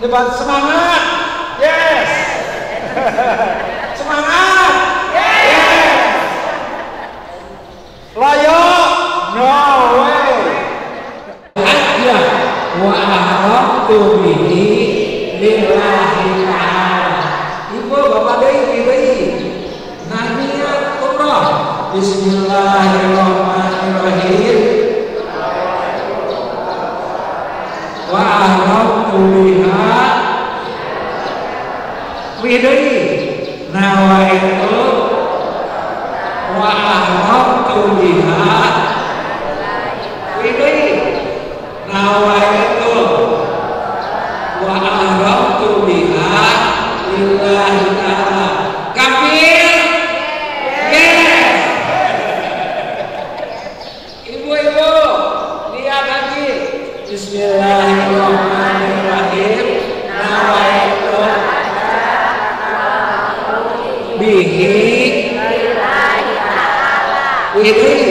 Debat semangat. Yes. Semangat. Yes. Loyo. No way. Aja wa aramtu bihi lillahi ta'ala. Ibu bapak deui naniat umrah. Bismillahirrahmanirrahim. Wa aramtu biha widai nawaitu wa aramtu biha widai nawaitu wa aramtu biha lillahi ta'ala. Kafir? Yes. Ibu-ibu lihat lagi. Bismillahirrahmanirrahim. Nawaitu bihi lillahi ta'ala. Widai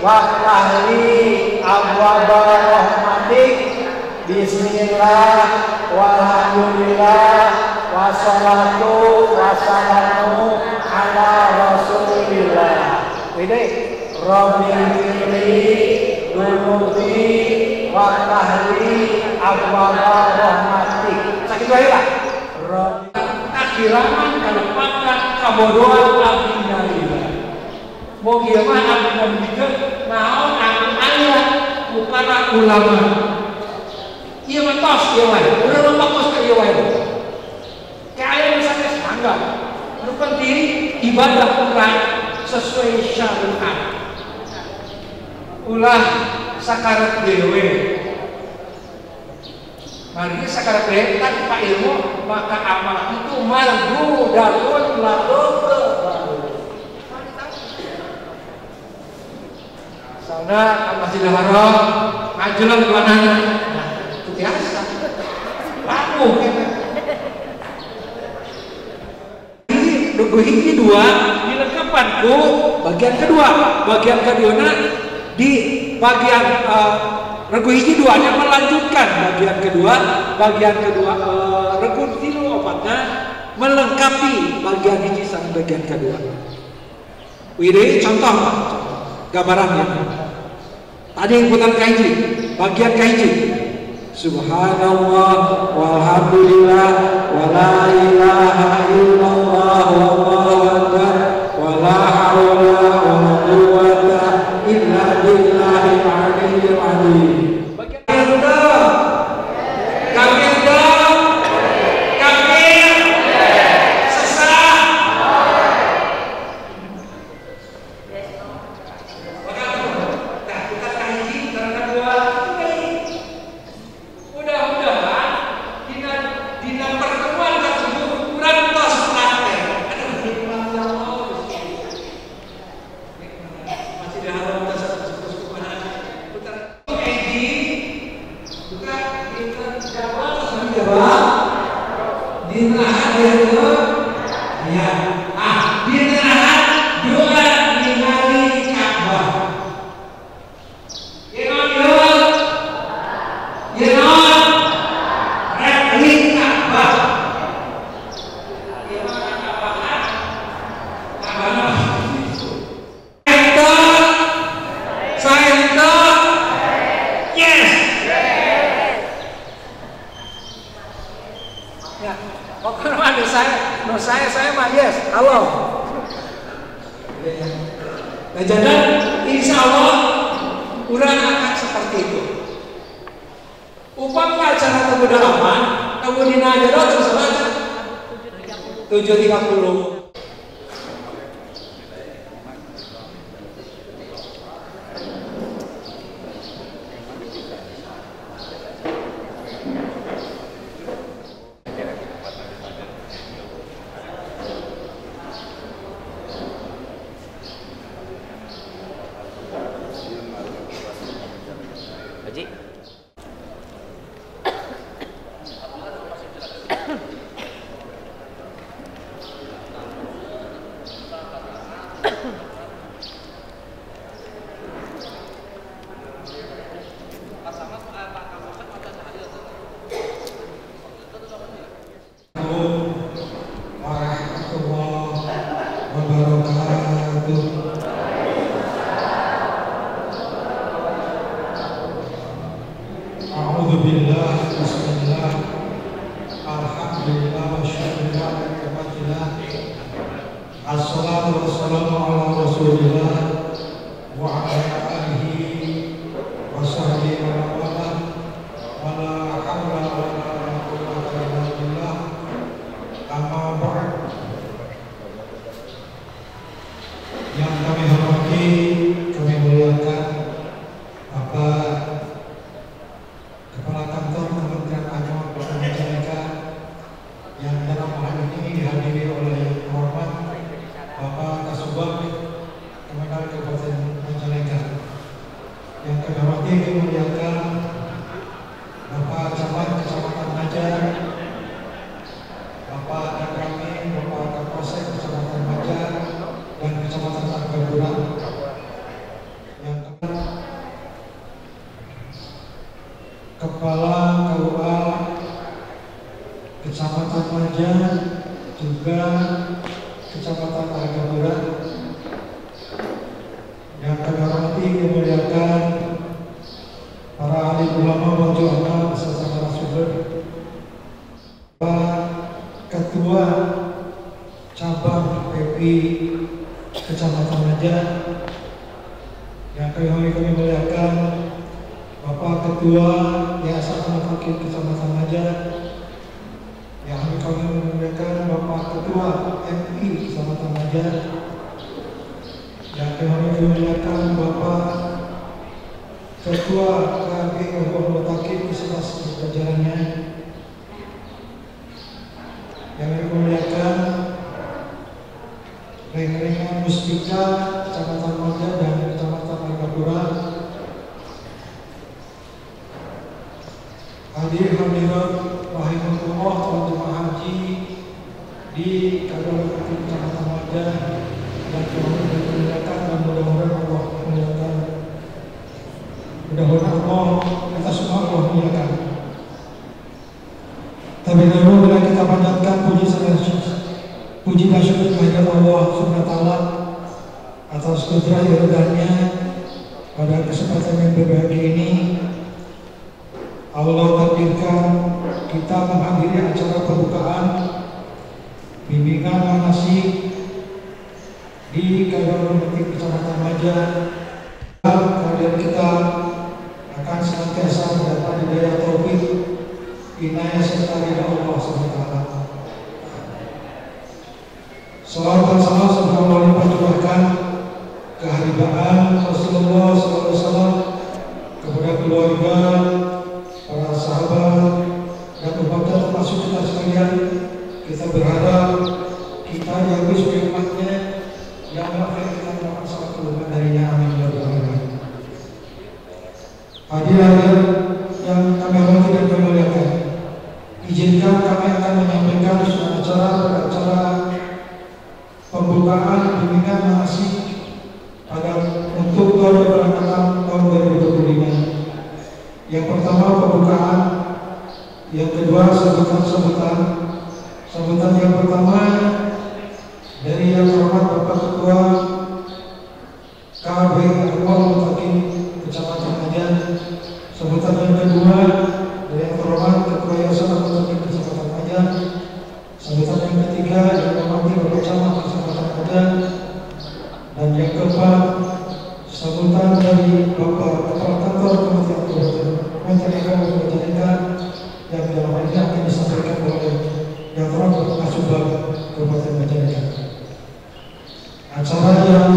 waftahli abwaba rahmatik. Bismillah walhamdulillah wassalatu wassalamu ala rasulillah. Ini Rabbi firli dunubi waftahli abwaba rahmatik. Sakit wae lah. Rabbi akhirangan kalau makan kabodohan abdi nalila. Mau gimana abdi nalila naon ayat bukan ulama. Iya mentos, iya wae. Udah fokus ke iya wae. Kayak misalnya semangga, lu penting ibadah Quran sesuai syariat. Ulah sakarat dewe. Mari sakarat dewe tanpa ilmu maka amal itu malgu dalun lalu. Sana Masjidil Haram ngajelan kelanana. Biasa laku ini dua dilengkapan ku bagian kedua di bagian regu hiji duanya melanjutkan bagian kedua regu tilu opatnya melengkapi bagian hiji sama bagian kedua. Ini contoh gambarannya tadi putar kaiji bagian kaiji Subhanallah walhamdulillah wala ilaha illallah wallahu akbar wala haula wala quwwata illa billahil aliyyil azim. Saya mah yes, halo. Nah, jadi insya Allah kurang akan seperti itu. Upamnya acara kebudayaan, kemudian aja terus saja 7.30. Assalatu wassalamu ala rasulillah wa ala alihi wa sahbihi wa wala wa la hawla wa la quwwata illa billah. Amma ba'd. Yang kami hormati, kami muliakan Bapak Kepala Kantor Kementerian Agama Kota Majalengka yang dalam hal ini dihadiri oleh yang terhormat Bapak Kasubag Kementerian Kabupaten Majalengka. Yang kami hormati memuliakan Bapak Camat Kecamatan Majar, Bapak Dakrami, Bapak Kapolsek Kecamatan Majar dan Kecamatan Argapura. Yang Kepala KUA Kecamatan Maja, juga Kecamatan Argapura, yang kami hormati kemuliakan para ahli ulama wal ulama beserta narasumber, Pak Ketua Cabang PPI Kecamatan Maja, yang kami muliakan Bapak Ketua Yayasan Al-Fakir Kecamatan Maja, yang kami muliakan Bapak Ketua MI Kecamatan Maja, yang kami muliakan Bapak Ketua KB Al Takib beserta jajarannya, yang kami muliakan Reng-Rengan Mustika Kecamatan Maja dan Kecamatan Argapura, hadir hadirat rahimahullah teman jemaah haji di Kabupaten Kecamatan Maja, dan mudah-mudahan dan mudah-mudahan Allah muliakan, mudah-mudahan Allah kita semua Allah muliakan. Terlebih dahulu bila kita panjatkan puji dan syukur kehadirat Allah Subhanahu wa taala atas kudrah iradahnya pada kesempatan yang berbahagia ini. Allah takdirkan kita menghadiri acara pembukaan bimbingan manasik di Kabupaten Kecamatan Maja. Kehadiran kita akan senantiasa mendapat hidayah taufik, inayah serta ridha Allah SWT. Salawat dan salam semoga Allah limpahkan keharibaan Rasulullah SAW kepada keluarga, para sahabat, dan umatnya termasuk kita sekalian. Kita berharap kita yang bisa umatnya yang melakukan kita melakukan salat umat darinya. Amin ya rabbal alamin. Hadirin yang kami hormati dan kami muliakan, izinkan kami akan menyampaikan suatu acara pada acara pembukaan bimbingan manasik pada untuk tahun berangkatan tahun 2025. Yang pertama pembukaan, yang kedua sambutan. Sambutan yang pertama dari yang terhormat Bapak Ketua KB Al Takib Kecamatan Maja. Sambutan yang kedua dari yang terhormat Ketua Yayasan Al Takib Kecamatan Maja. Sambutan yang ketiga yang terhormat Bapak Camat Kecamatan Maja. Dan yang keempat sambutan dari Bapak Kepala Kantor Kementerian Agama yang dalam hal ini akan disampaikan oleh yang terhormat Kasubag Kabupaten Majalengka. Acara yang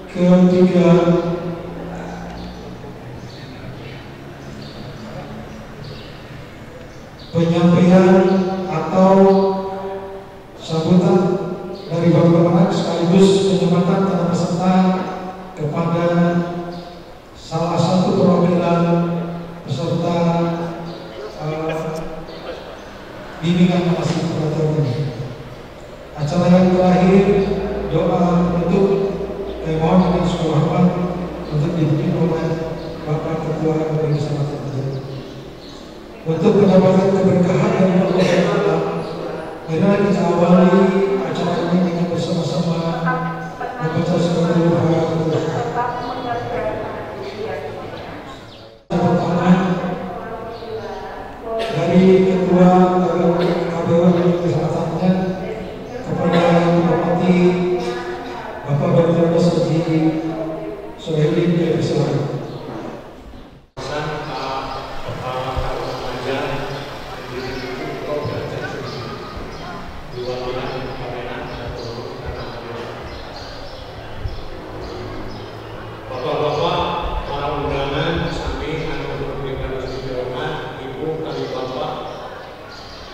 ketiga penyampaian atau sambutan dari Bapak sekaligus penyematan tanda peserta kepada salah satu perwakilan peserta bimbingan manasik pada tahun ini. Acara yang terakhir doa penutup mohon dengan segala hormat untuk dipimpin oleh Bapak Ketua KPI Kecamatan Maja. Untuk mendapatkan keberkahan dari Allah Taala, marilah kita awali acara ini dengan bersama-sama membaca surat Al-Fatihah. Pertama dari Ketua KPI Kecamatan Maja kepada yang dihormati Bapak Dr. Haji Soehilin dari Selatan.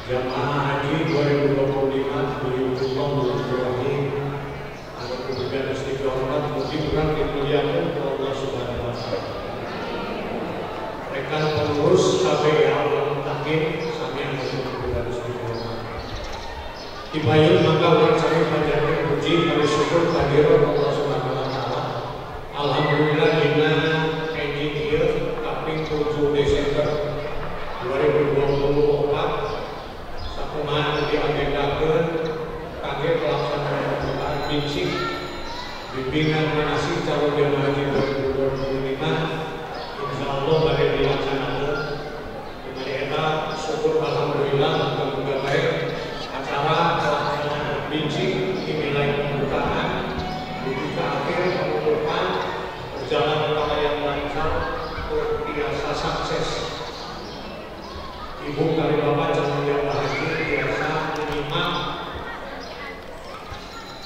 Jamaah Haji 2025 Bismillahirrahmanirrahim. Anu kemudian istiqomah mudah-mudahan dimuliakan Allah Subhanahu wa taala. Rekan pengurus KPI Al Takib sami anu kemudian istiqomah. Dibayun maka urang sami panjatkeun puji kali syukur kehadiran Allah Subhanahu wa taala. Alhamdulillah dina enjing ieu kaping 7 Desember bimbingan manasik calon jemaah haji 2025 insya Allah pada dilaksanakan. Jadi kita syukur alhamdulillah mudah-mudahan baik acara pelaksanaan binci dimulai pembukaan dibuka akhir penutupan berjalan dengan yang lancar biasa sukses. Ibu kali bapak calon jemaah haji biasa menyimak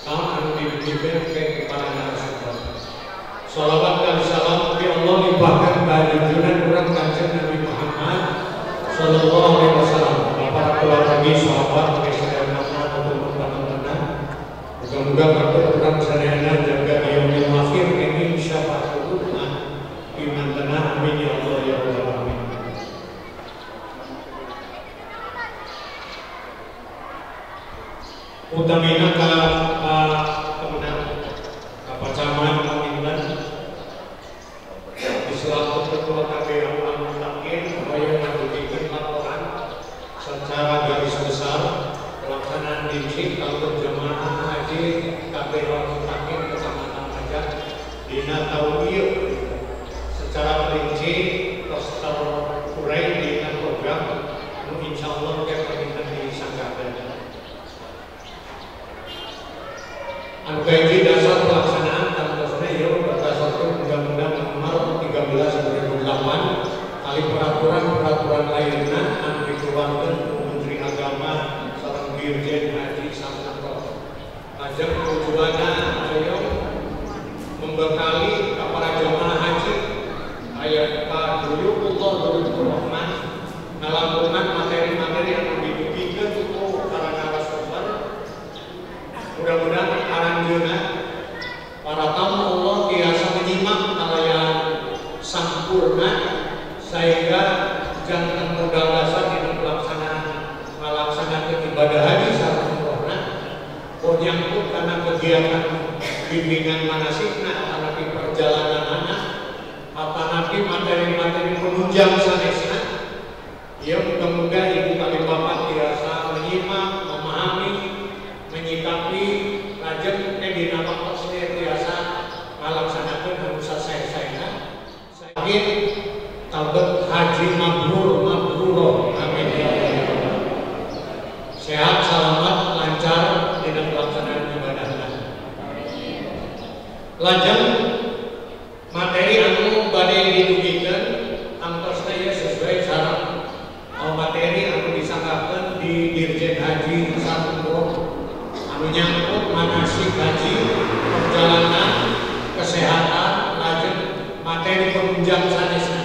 tahun dipimpin kepada narasumber. Salawat dan salam di Allah limpahkan kejujuran orang kanjeng Nabi Muhammad Sallallahu Alaihi Wasallam. Para keluarga sahabat Rasulullah Muhammad untuk moga-moga berkat orang sadayana jaga yaumil akhir ini syafaatullah iman tanah amin ya Allah ya Rabbal alamin. Utamina ka Camat Pamintan selaku Ketua KPU Al-Mutakin supaya memberikan laporan secara garis besar pelaksanaan binci untuk jemaah haji KPU Al-Mutakin Kecamatan Majak dina tahun ieu secara rinci tersurai dina program insyaallah kepentingan disangkakan. Anu kaji dasar pelaksanaan tanggal ya berdasarkan Undang-Undang Nomor 13/2008 kali peraturan lainnya anu dikeluarkan Menteri Agama sareng Dirjen Haji Samsudin. Ajak tujuanna ayo membekali para jemaah haji aya ka dulur Rahman ngalamungan materi-materi yang didugikeun ku para narasumber. Mudah-mudahan aranjeunna para tamu Allah biasa menyimak kalayan sampurna sehingga jangan modal dasar di melaksanakan ibadah haji sareng umrohna pun nyangkut karena kegiatan bimbingan manasikna atanapi perjalananna atanapi materi-materi penunjang sanesna. Ya mudah-mudahan ibu kali bapak biasa menyimak, memahami, menyikapi lajeng dina waktu biasa melaksanakan urusan saya sakit tabet haji mabrur amin ya Allah. Sehat selamat lancar dina pelaksanaan ibadahna. Lajeng materi anu bade didugikeun angtosna ya sesuai syarat materi anu disangkakeun di Dirjen Haji Samsudin anu nyangkut manasik haji, perjalanan, kesehatan, lajeng materi penunjang sanesna.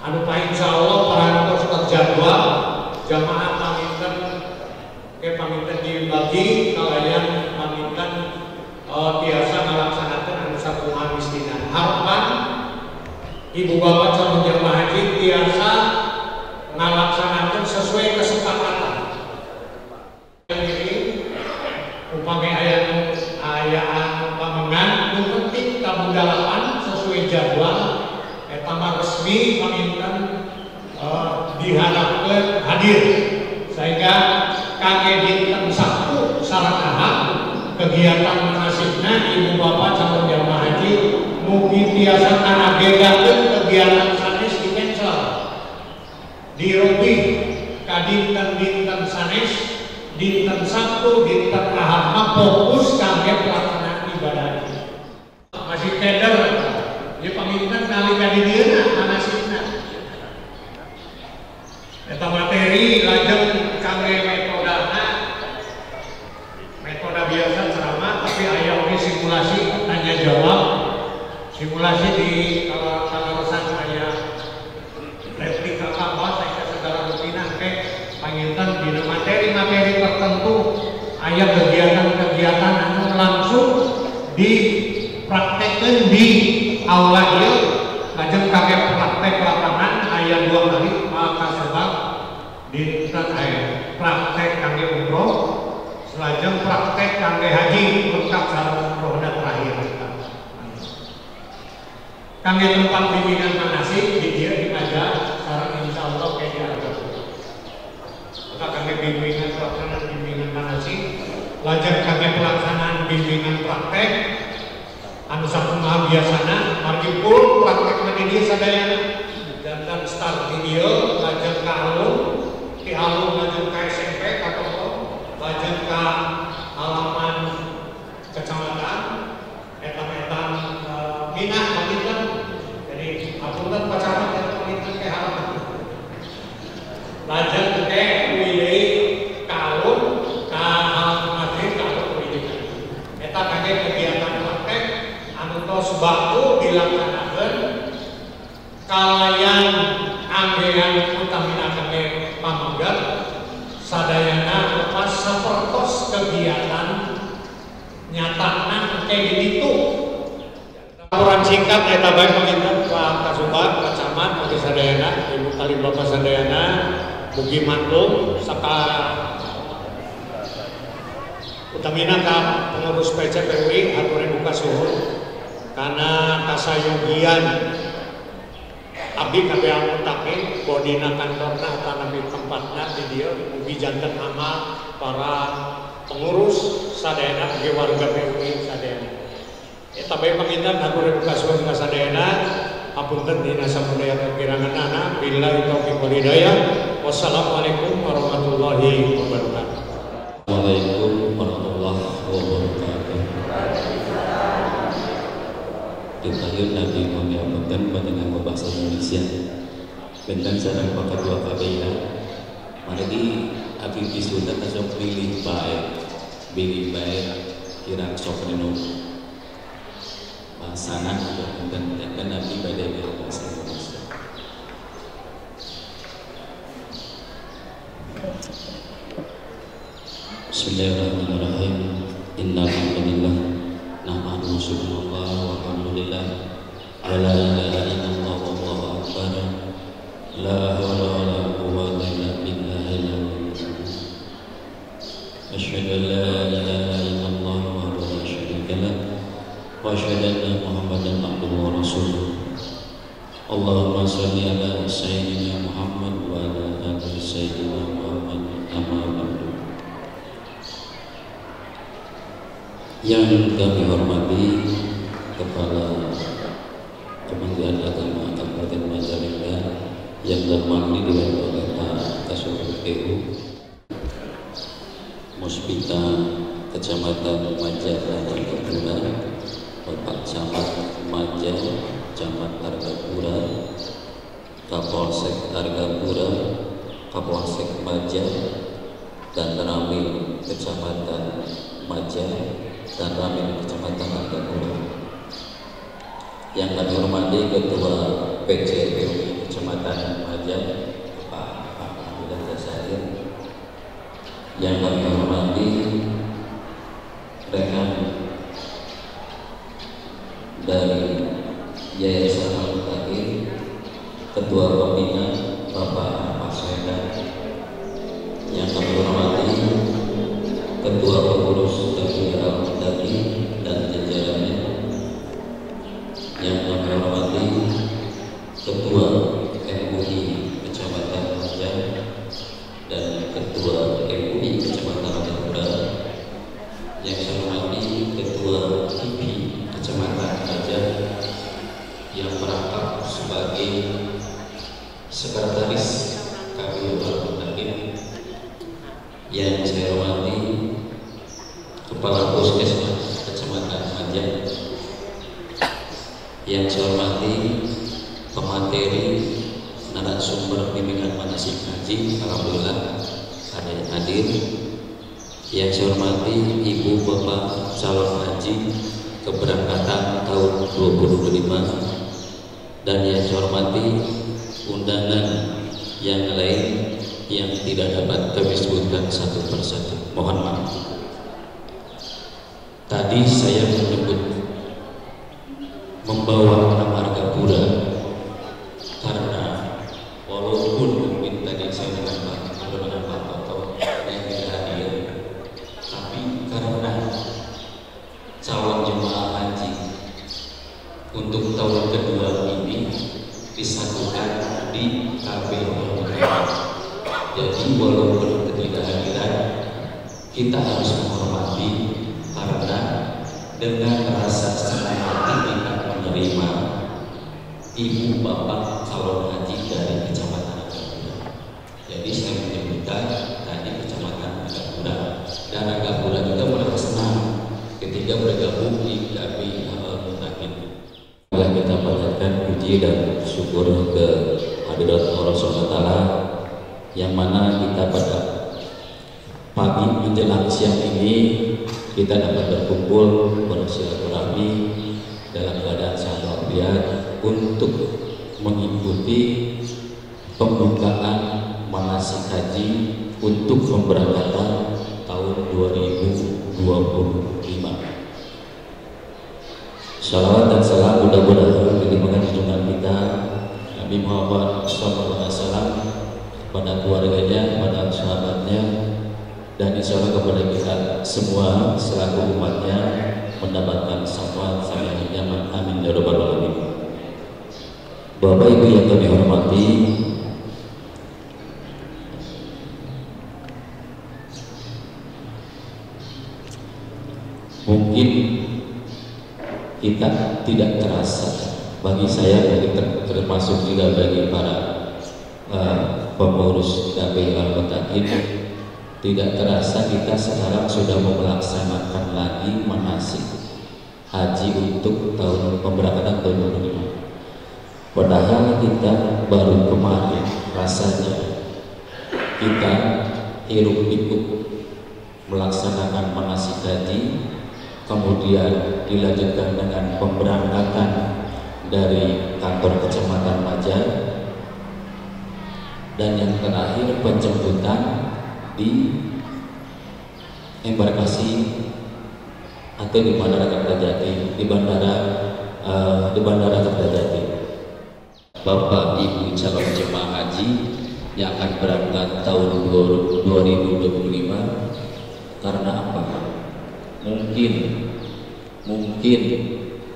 Anu insyaallah para tos terjadwal jamaah paminten dibagi kalayan paminten biasa melaksanakan anu sakumaha mistinan. Harapan ibu bapak calon jamaah haji biasa melaksanakan sesuai kesepakatan. Upami ayaan pamengan nu penting kabudalapan sesuai jadwal eta mah resmi paminten diharapkeun hadir sehingga kangge dinten Sabtu sareng Ahad kegiatan manasikna ibu bapak calon jamaah haji mugi tiasa ngagegakeun kegiatan sanes di cancel dirobih ka dinten sanes dinten Sabtu, dinten Ahad mah fokus kangge pelaksanaan ibadah. Masih tender, ya paminten nalika di dieuna manasikna. Eta materi lajeng kangge metode biasa ceramah tapi aya oge simulasi tanya jawab. Simulasi di kalarosan aya replika kapal sehingga segala rutinan panginten dina materi-materi tertentu aya kegiatan-kegiatan anu langsung dipraktekkeun di aula ieu lajeng kangge praktek lapangan aya 2 kali makasebab dinten praktek kangge umroh lajeng praktek kangge haji lengkap sareng umrohna terakhir. Kangge tempat bimbingan manasik di dieu di Majak sareng insyaallah kaya kangge bimbingan pelaksanaan bimbingan manasik lajeng kangge pelaksanaan bimbingan praktek biasana margi full praktek media sadayana dan start video lajeng ka alun ti alun lajeng ka SMP atau lajeng ka halaman kecamatan etam-etam minat paminten jadi apunten pacaran dan paminten ke halaman lajeng teh wilih ka alun ka halaman maghrib ka alun pendidikan eta kage kegiatan praktek anu tos baku dilaksanakeun kalayan anggean utamina kage pamanggat sadayana lepas sapertos kegiatan nyatana kayak gitu. Laporan singkat eta bae paminten Pak Kasubat, Pak Camat, Pak Sadayana, Ibu Kali Bapak Sadayana, mugi mantung saka utamina ka pengurus PCPUI aturan buka suhun karena kasayogian abdi kabeh anggotake bodina kantorna atanapi tempatna di dieu mugi janten amal para pengurus sadayana ge warga PUI sadayana. Eta bae panginten aturan buka suhun ka sadayana apunten dina samudaya kekiranganana billahi taufiq wal hidayah. Wassalamualaikum warahmatullahi wabarakatuh. Assalamualaikum warahmatullahi wabarakatuh. Ditayyun Nabi Muhammad dengan bahasa Indonesia bentang sarang pakai dua kabila margi abdi disunat sok pilih baik kirang sok nenu bahasana atau bentang Nabi badai bahasa Indonesia. Bismillahirrahmanirrahim. Innal hamdalillah nahmaduhu subhanallahi wa alhamdulillah wa la ilaha illallah wallahu akbar la haula wa la quwwata illa billahil aliyyil azim. Asyhadu an la ilaha illallah wahdahu la syarika lah wa asyhadu anna Muhammadan abduhu wa rasuluh. Allahumma shalli ala sayyidina Muhammad wa ala ali sayyidina Muhammad amma ba'du. Yang kami hormati Kepala Kementerian Agama Kabupaten Majalengka yang termandi diwakili oleh Pak Kasubag PU, Muspika Kecamatan Majah dan Argapura, Bapak Camat Majah, Camat Argapura, Kapolsek Argapura, Kapolsek Majah, dan Ramil Kecamatan Majah dan Ramil Kecamatan Argapura. Yang kami hormati Ketua PCPUI Kecamatan Majah Pak Abdullah Jasair. Yang kami hormati rekan dari Yayasan Al-Taqi, Ketua Pembina Bapak Paswedan. Yang kami hormati Ketua Pengurus TPI Al-Taqi dan jajarannya. Yang kami hormati Ketua MUI Kecamatan Majah dan Ketua MUI Kecamatan Argapura. Yang saya hormati Ketua IPI Kecamatan Majah yang merangkap sebagai Sekretaris KPU Al-Taqi. Yang saya hormati Kepala Puskesmas Kecamatan Majah. Yang saya hormati pemateri narasumber bimbingan manasik haji, alhamdulillah ada yang hadir. Yang saya hormati ibu bapak calon haji keberangkatan tahun 2025, dan yang saya hormati undangan yang lain yang tidak dapat kami sebutkan satu persatu, mohon maaf. Tadi saya membawa nama Argapura karena walaupun mungkin tadi saya dengan Pak Toto yang tidak hadir, tapi karena calon jemaah haji untuk tahun kedua ini disatukan di KPU. Jadi walaupun ketidakhadiran kita harus menghormati karena dengan rasa senang hati kita menerima ibu bapak calon haji dari Kecamatan Agapura. Jadi saya menyebutkan tadi Kecamatan Agapura, dan Agapura juga merasa senang ketika bergabung di KPI Al-Mutakin. Kita panjatkan puji dan syukur ke hadirat Allah SWT, yang mana kita pada pagi menjelang siang ini kita dapat berkumpul bersilaturahmi dalam keadaan sehat walafiat untuk mengikuti pembukaan manasik haji untuk pemberangkatan tahun 2025. Salawat dan salam mudah-mudahan dilimpahkan junjungan kita Nabi Muhammad SAW pada keluarganya, pada sahabatnya, dan insya Allah kepada kita semua selaku umatnya mendapatkan syafaat sampai kiamat. Amin ya rabbal alamin. Bapak Ibu yang kami hormati, mungkin kita tidak terasa, bagi saya termasuk juga bagi para pengurus KPI Al-Mutakin, tidak terasa kita sekarang sudah melaksanakan lagi manasik haji untuk tahun pemberangkatan tahun 2025. Padahal kita baru kemarin rasanya kita hiruk pikuk melaksanakan manasik haji, kemudian dilanjutkan dengan pemberangkatan dari kantor Kecamatan Majar, dan yang terakhir penjemputan di embarkasi atau di Bandara Kertajati, di Bandara Kertajati. Bapak Ibu calon jemaah haji yang akan berangkat tahun 2025, karena apa? Mungkin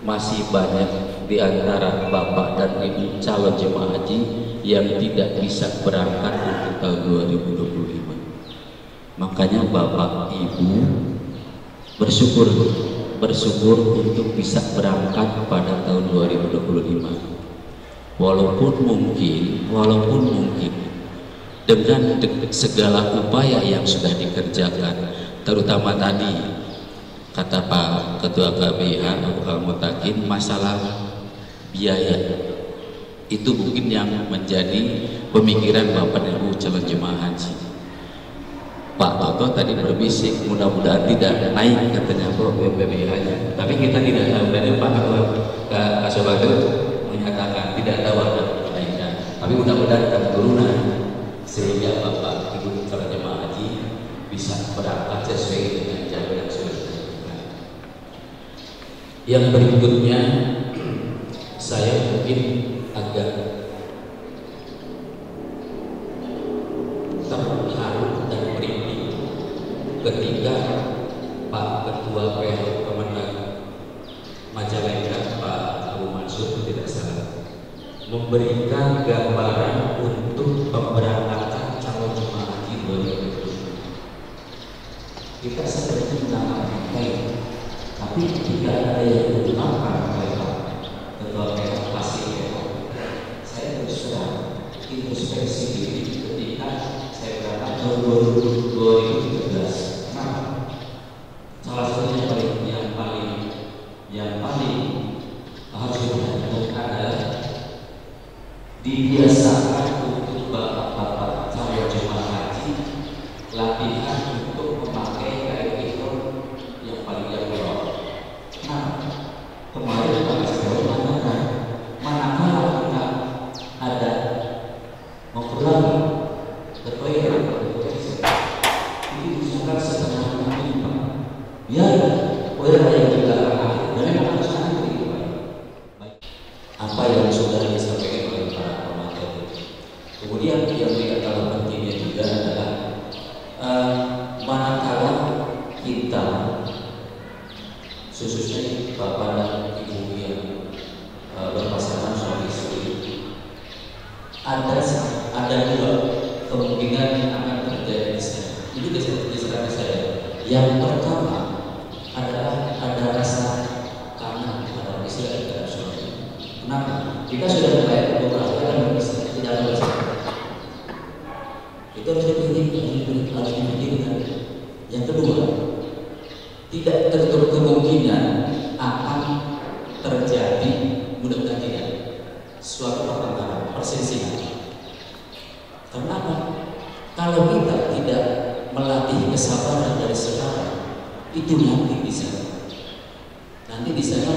masih banyak di antara bapak dan ibu calon jemaah haji yang tidak bisa berangkat untuk tahun 2025. Makanya bapak ibu bersyukur untuk bisa berangkat pada tahun 2025. Walaupun mungkin dengan segala upaya yang sudah dikerjakan, terutama tadi kata Pak Ketua KPI Al-Mutakin, masalah biaya itu mungkin yang menjadi pemikiran Bapak dan Ibu calon jemaah haji. Pak Toto tadi berbisik mudah-mudahan tidak naik katanya BPH-nya, tapi kita tidak tahu. Dari Pak Ketua Kasobat menyatakan tidak tahu ada naiknya, tapi mudah-mudahan ada turunan sehingga Bapak Ibu calon jemaah haji bisa berangkat sesuai dengan jalur yang sudah ditentukan. Yang berikutnya saya mungkin agak terharu dan merinding ketika Pak Ketua PH Kemenang Majalengka, Pak Abu Mansur tidak salah, memberikan gambaran untuk pemberangkatan calon jemaah haji 2020. Kita sebenarnya menangani, tapi tidak ada yang menggunakan Ketua PH pasti. Saya terus terang introspeksi diri ketika saya berangkat tahun 2013. Nah, salah satunya yang paling harus diperhatikan adalah dibiasakan untuk bapak-bapak calon jemaah haji latihan untuk memakai kain ihram yang paling jauh. Nah, kemarin Pak Sekretari mengatakan manakala kita ada mau pulang ke toilet ini diusulkan setengah hari, Pak. Biar orang yang juga dan memang harus antri, Pak. Apa yang sudah disampaikan oleh para pemateri. Kemudian yang tidak kalah pentingnya juga adalah manakala kita khususnya bapak dan ibu yang berpasangan suami istri, ada dua kemungkinan yang akan terjadi di sana. Itu diserahkan saya. Yang pertama adalah ada rasa kangen pada istri dan suami. Kenapa? Jika sudah membayar koperasi akan berpisah, tidak akan bersama. Itu harus dipikirkan. Yang kedua, tidak tertutup kemungkinan akan terjadi, mudah-mudahan tidak, suatu pertengkaran, perselisihan. Karena apa? Kalau kita tidak melatih kesabaran dari sekarang, itu nanti di sana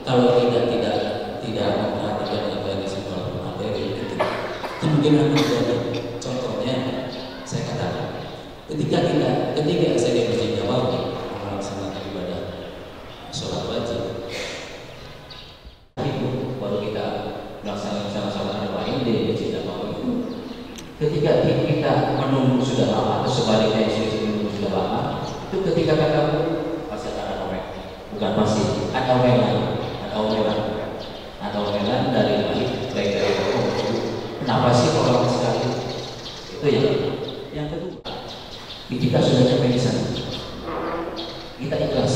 kalau tidak memperhatikan apa yang disebut materi itu kemungkinan terjadi. Contohnya saya katakan, ketika saya di Masjid Nabawi melaksanakan ibadah sholat wajib, itu baru kita melaksanakan sholat Nabawi di Masjid Nabawi itu. Ketika kita menunggu sudah lama, atau sebaliknya menunggu sudah lama, itu ketika katamu pasti ada orang, bukan pasti ada omelan dari baik dari orang. Kenapa sih orang sekali? Itu ya. Yang kedua, ketika sudah sampai di sana, kita ikhlas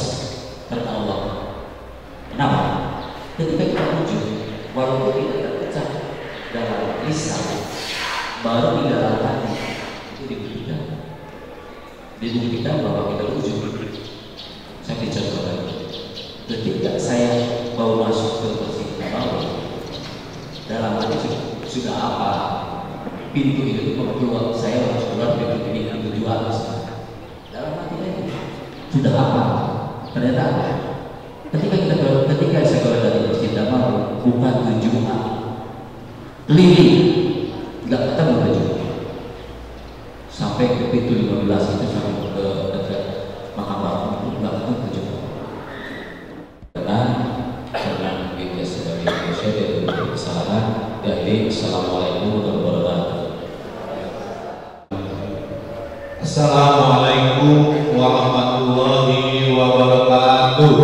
karena Allah. Kenapa? Ketika kita wujud, walaupun kita terpecah dalam lisan, baru di dalam hati itu dibuktikan bahwa kita wujud. Saya bicara lagi. Ketika saya baru masuk ke Masjid Nabawi, dalam hati sudah apa pintu itu kalau keluar, saya harus keluar pintu ini yang tujuan. Dalam hati ini sudah apa? Ternyata apa? Ketika saya keluar dari Masjid Nabawi, bukan tujuan keliling, nggak ketemu baju. Sampai ke pintu 15 itu sampai ke dekat makam Bapak itu nggak ketemu baju. Karena kita sebagai manusia dari kesalahan. Jadi assalamualaikum warahmatullahi wabarakatuh. Assalamualaikum warahmatullahi wabarakatuh.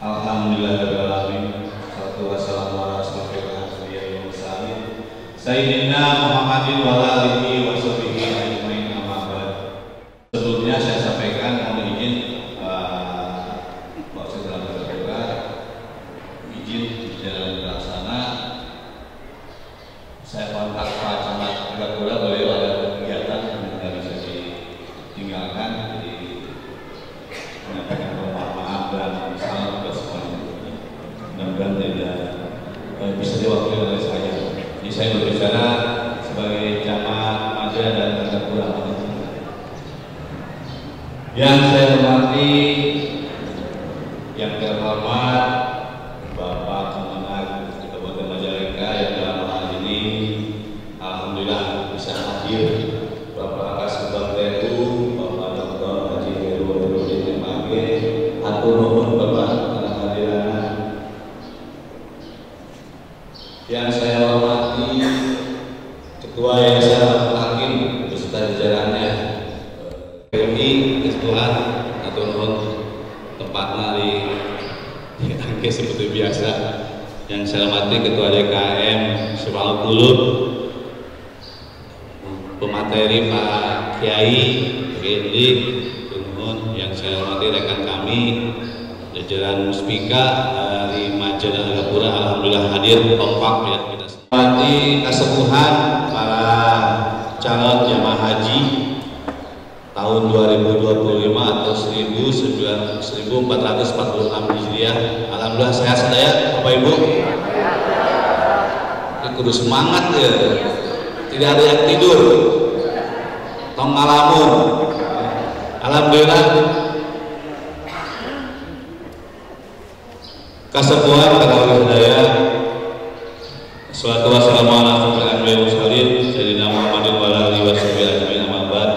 Alhamdulillahirrahmanirrahim. Wassalamu ala rasulillah Sayyidina Muhammadin wa alihi wa sahbihi ajmain, amma ba'd. Sebelumnya saya sampaikan mohon izin maksud dalam berdoa, izin jalan pelaksana. Saya kontak Pak Camat Agapura, beliau ada kegiatan yang tidak bisa ditinggalkan, jadi menyampaikan maaf dan salam ke semuanya. Mudah-mudahan tidak bisa diwakili oleh saya. Jadi saya berbicara sebagai jamaah Maja dan Agapura. Yang saya hormati, yang terhormat Bapak Kemenag Kabupaten Majalengka yang dalam hal ini alhamdulillah bisa hadir, Bapak Kasubag TNU, Bapak Dr. Haji Heru Nurudin MAG, atur nuhun Bapak karena hadiran. Yang saya hormati Ketua Yayasan Hakim beserta jajarannya, PMI Ketuaan atau nuhun tempatnya di angke seperti biasa. Yang saya hormati Ketua DKM Sebal Kulub, pemateri Pak Kiai Rindik, yang saya hormati rekan kami jajaran Muspika dari Maja dan Agapura, alhamdulillah hadir kompak ya kita. Hormati kesepuhan para calon jamaah haji tahun 2025 atau 1446 Hijriah. Alhamdulillah sehat sedaya Bapak Ibu. Kudu semangat ya. Tidak ada yang tidur. Tong ngalamun. Alhamdulillah. Kasepuhan para wali hidayah. Salatu wassalamu ala asyrofil anbiya'i wal mursalin sayyidina Muhammadin wa alihi washabihi ajmain, amma ba'd.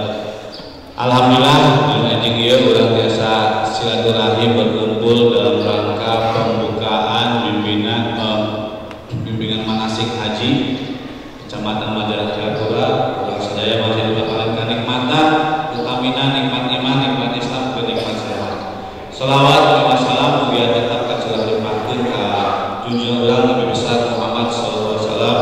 Alhamdulillah anjing ieu urang biasa silaturahim berkumpul dalam rangka pembukaan bimbingan manasik haji Kecamatan Maja Agapura. Urang sadaya masih dibakalan kanikmatan, utaminan nikmat iman, nikmat Islam, nikmat sehat. Shalawat wa salam mugia tetap kacurahipahkeun ka junjungan urang Nabi besar Muhammad sallallahu alaihi wasallam,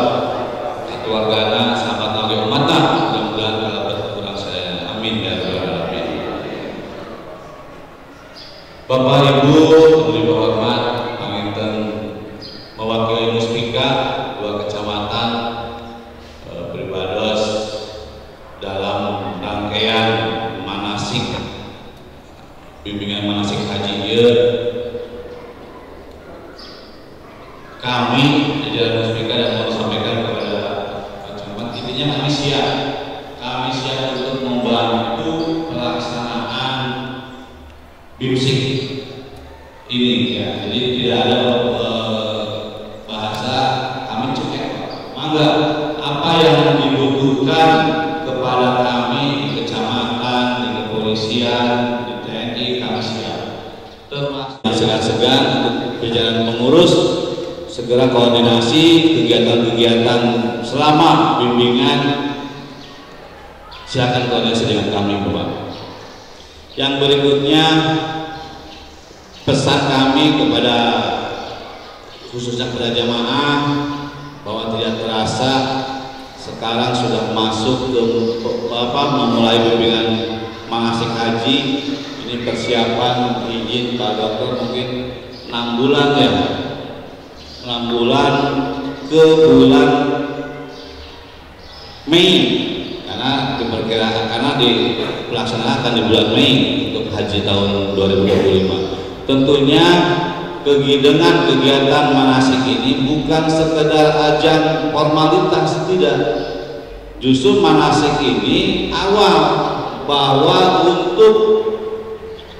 keluargana, sahabat Nabi umatna, mudah-mudahan kalebet urang sadaya. Amin ya rabbal alamin. wabarakatuh. Yang berhormat panginten mewakili Muspika dua kecamatan beribadah dalam rangkaian manasik bimbingan manasik haji ieu. Kami jajaran Muspika dan mau sampaikan kepada camat, intinya kami siap untuk membantu pelaksanaan BIMSIK ini ya. Jadi tidak ada bahasa kami cek, mangga apa yang dibutuhkan kepada kami di kecamatan, di kepolisian, di TNI, kami siap. Termasuk segan-segan untuk jajaran pengurus segera koordinasi kegiatan-kegiatan selama bimbingan, silakan koordinasi dengan kami, Bapak. Yang berikutnya pesan kami kepada khususnya kepada jamaah bahwa tidak terasa sekarang sudah masuk ke memulai bimbingan manasik haji. Ini persiapan izin Pak Dokter mungkin 6 bulan ya, 6 bulan ke bulan Mei, karena diperkirakan karena dilaksanakan di bulan Mei untuk haji tahun 2025. Tentunya dengan kegiatan manasik ini bukan sekedar ajang formalitas, tidak. Justru manasik ini awal bahwa untuk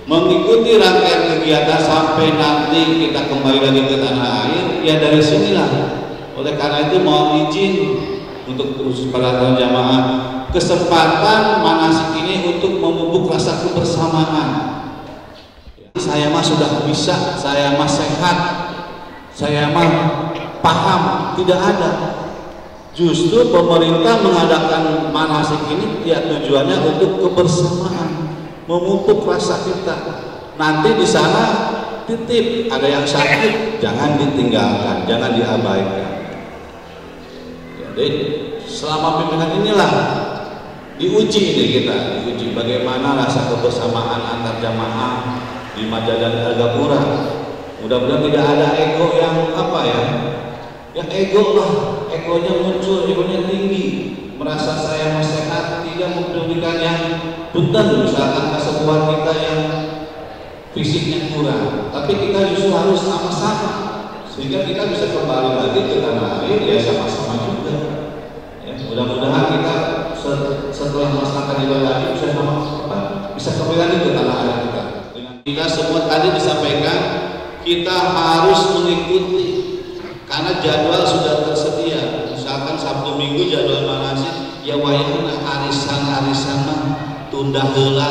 mengikuti rangkaian kegiatan sampai nanti kita kembali lagi ke tanah air, ya dari sinilah. Oleh karena itu mohon izin untuk khusus para jamaah, kesempatan manasik ini untuk memupuk rasa kebersamaan. Saya mah sudah bisa, saya mah sehat, saya mah paham, tidak ada. Justru pemerintah mengadakan manasik ini ya tujuannya untuk kebersamaan, memupuk rasa kita. Nanti di sana titip, ada yang sakit jangan ditinggalkan, jangan diabaikan. Jadi selama bimbingan inilah diuji nih kita, diuji bagaimana rasa kebersamaan antar jamaah di Maja dan Argapura. Mudah-mudahan tidak ada ego yang apa ya, yang ego lah, egonya muncul, egonya tinggi, merasa saya mau sehat, tidak mempedulikan yang punten, misalkan kesembuhan kita yang fisiknya kurang, tapi kita justru harus sama-sama sehingga kita bisa kembali lagi ke tanah air ya sama-sama juga ya. Mudah-mudahan kita setelah melaksanakan ibadah bisa kembali lagi ke tanah air kita. Kita semua tadi disampaikan kita harus mengikuti karena jadwal sudah tersedia. Misalkan Sabtu Minggu jadwal manasik ya wayahna arisan tunda heula,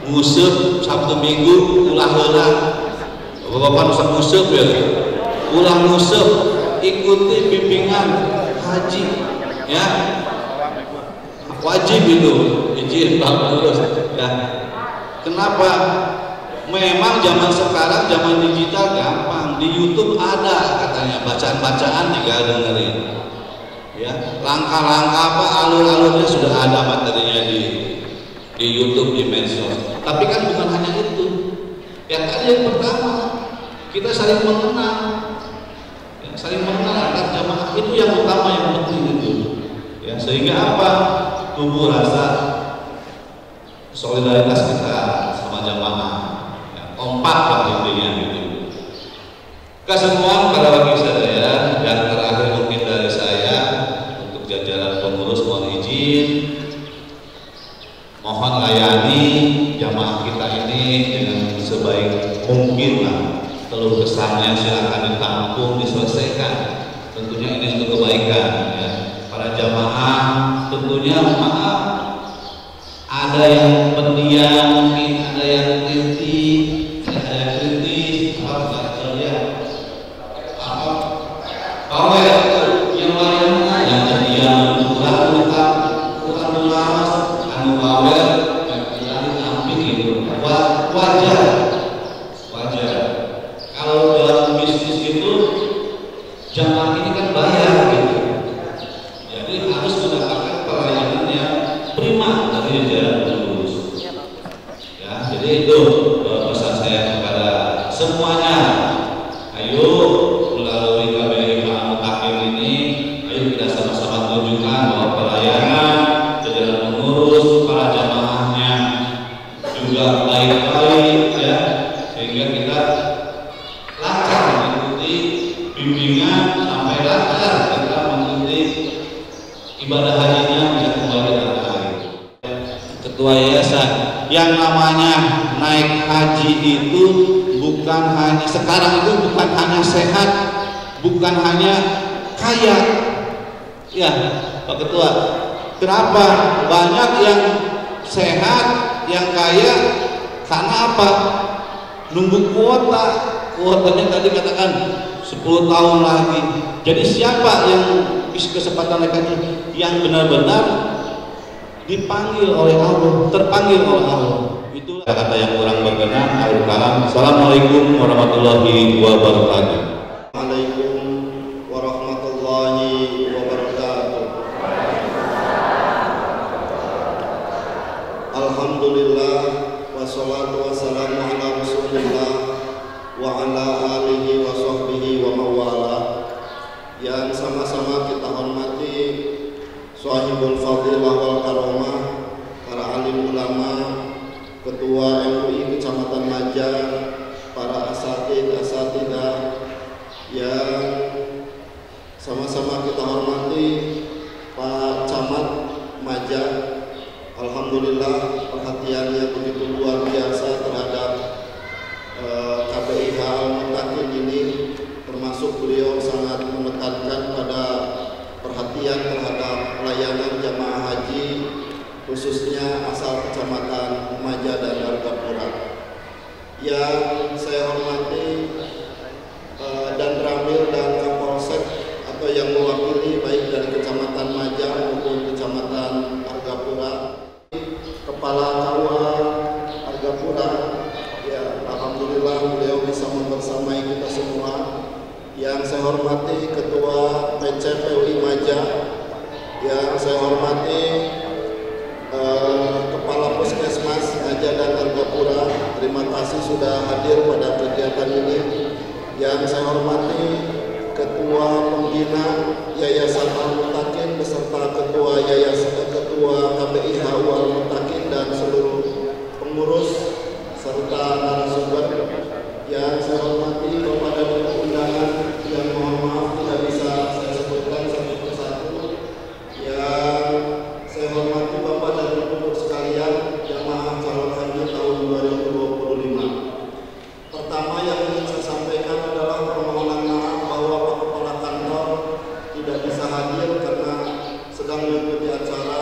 nguseup Sabtu Minggu ulah heula. Bapak nusa nguseup ya, ulah nguseup, ikuti bimbingan haji ya, wajib itu izin Pak Pengurus ya. Kenapa? Memang zaman sekarang zaman digital gampang, di YouTube ada katanya bacaan-bacaan juga dengerin ya, langkah-langkah apa alur-alurnya sudah ada materinya di YouTube, di medsos. Tapi kan bukan hanya itu yang tadi, yang pertama kita saling mengenal ya, saling mengenal antar jamaah itu yang utama, yang penting itu ya, sehingga apa, tumbuh rasa solidaritas kita sama jamaah, kompak lah intinya gitu. Kesemuan pada bagi saya, yang terakhir mungkin dari saya untuk jajaran pengurus mohon izin, mohon layani jamaah kita ini dengan sebaik mungkin lah. Keluh kesahnya silakan ditampung, diselesaikan. Tentunya ini untuk kebaikan ya. Para jamaah tentunya maaf, ada yang pendiam, mungkin ada yang kritik, yang lainnya yang terdiam kurang melamas anu bawel yang amping itu wajar. Kalau dalam bisnis itu jamaah ini kan bayar gitu, jadi harus mendapatkan pelayanan yang prima dari jajaran pengurus ya. Jadi itu pesan saya kepada semuanya. Ayo melalui KBRI Al-Mutakin ini, ayo kita sama-sama tunjukkan bahwa pelayanan, jajaran pengurus, para jamaahnya juga baik-baik ya, sehingga kita lancar mengikuti bimbingan sampai lancar kita mengikuti ibadah hajinya bisa kembali dengan baik. Ketua yayasan, yang namanya naik haji itu bukan hanya sekarang, itu bukan hanya sehat, bukan hanya kaya. Ya, Pak Ketua, kenapa banyak yang sehat, yang kaya? Karena apa? Nunggu kuota. Kuotanya tadi katakan 10 tahun lagi. Jadi siapa yang bisa kesempatan naik haji? Yang benar-benar dipanggil oleh Allah, terpanggil oleh Allah. Itulah kata yang kurang berkenan. Akhir kalam. Assalamualaikum warahmatullahi wabarakatuh. Waalaikumsalam warahmatullahi wabarakatuh. Alhamdulillah wassalatu wassalamu ala Rasulillah wa ala alihi wa sahbihi wa mawala. Yang sama-sama kita hormati Shahibul Fadilah wal Karomah, para alim ulama, Ketua MUI Kecamatan Maja, para asatidah yang sama-sama kita hormati, Pak Camat Maja. Alhamdulillah perhatiannya begitu luar biasa terhadap KBIH Al-Mutakin ini, termasuk beliau sangat menekankan pada perhatian terhadap pelayanan jamaah haji khususnya asal Kecamatan Maja dan Argapura. Yang saya hormati dan Ramil dan Kapolsek atau yang mewakili baik dari Kecamatan Maja maupun Kecamatan Argapura, Kepala KUA Argapura, ya alhamdulillah beliau bisa membersamai kita semua. Yang saya hormati Ketua PCPUI Maja, yang saya hormati Kepala Puskesmas Maja dan Argapura, terima kasih sudah hadir pada kegiatan ini. Yang saya hormati Ketua Pembina Yayasan Al-Mutakin beserta Ketua KBIH Al-Mutakin dan seluruh pengurus serta narasumber. Yang saya hormati Bapak dan Ibu undangan yang mohon maaf tidak bisa saya sebutkan satu persatu. Yang saya hormati Bapak dan Ibu sekalian jamaah calon haji tahun 2025. Pertama yang ingin saya sampaikan adalah permohonan maaf bahwa Pak Kepala Kantor tidak bisa hadir karena sedang mengikuti acara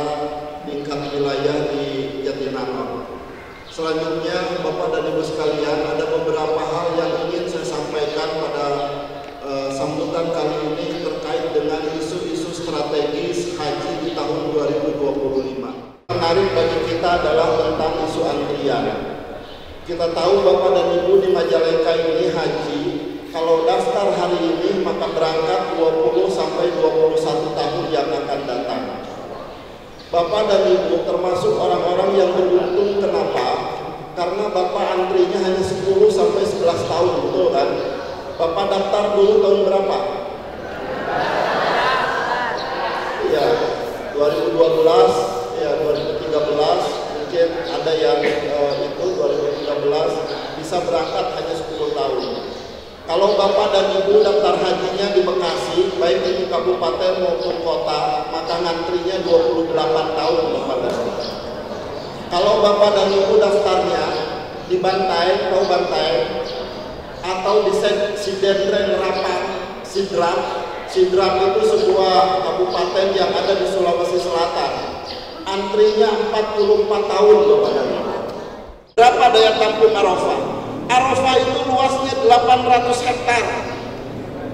tingkat wilayah di Jatinangor. Selanjutnya Bapak dan Ibu sekalian, ada beberapa hal yang ingin saya sampaikan pada sambutan kali ini terkait dengan isu-isu strategis haji di tahun 2025. Menarik bagi kita adalah tentang isu antrian. Kita tahu Bapak dan Ibu di Majalengka ini haji, kalau daftar hari ini maka berangkat 20 sampai 21 tahun yang akan datang. Bapak dan Ibu termasuk orang-orang yang beruntung. Kenapa? Karena Bapak antrinya hanya 10 sampai 11 tahun, betul kan? Bapak daftar dulu tahun berapa? Iya, 2012, ya 2013, mungkin ada yang itu 2013 bisa berangkat hanya 10 tahun. Kalau Bapak dan Ibu daftar hajinya di Bekasi, baik di kabupaten maupun kota, maka ngantrinya 28 tahun Bapak dan Ibu. Kalau Bapak dan Ibu daftarnya di Bantai, tahu Bantai, atau di Sidendren Rapat, Sidrap itu sebuah kabupaten yang ada di Sulawesi Selatan. Antrinya 44 tahun Bapak dan Ibu. Berapa daya tampung Arafah? Arafah itu luasnya 800 hektar.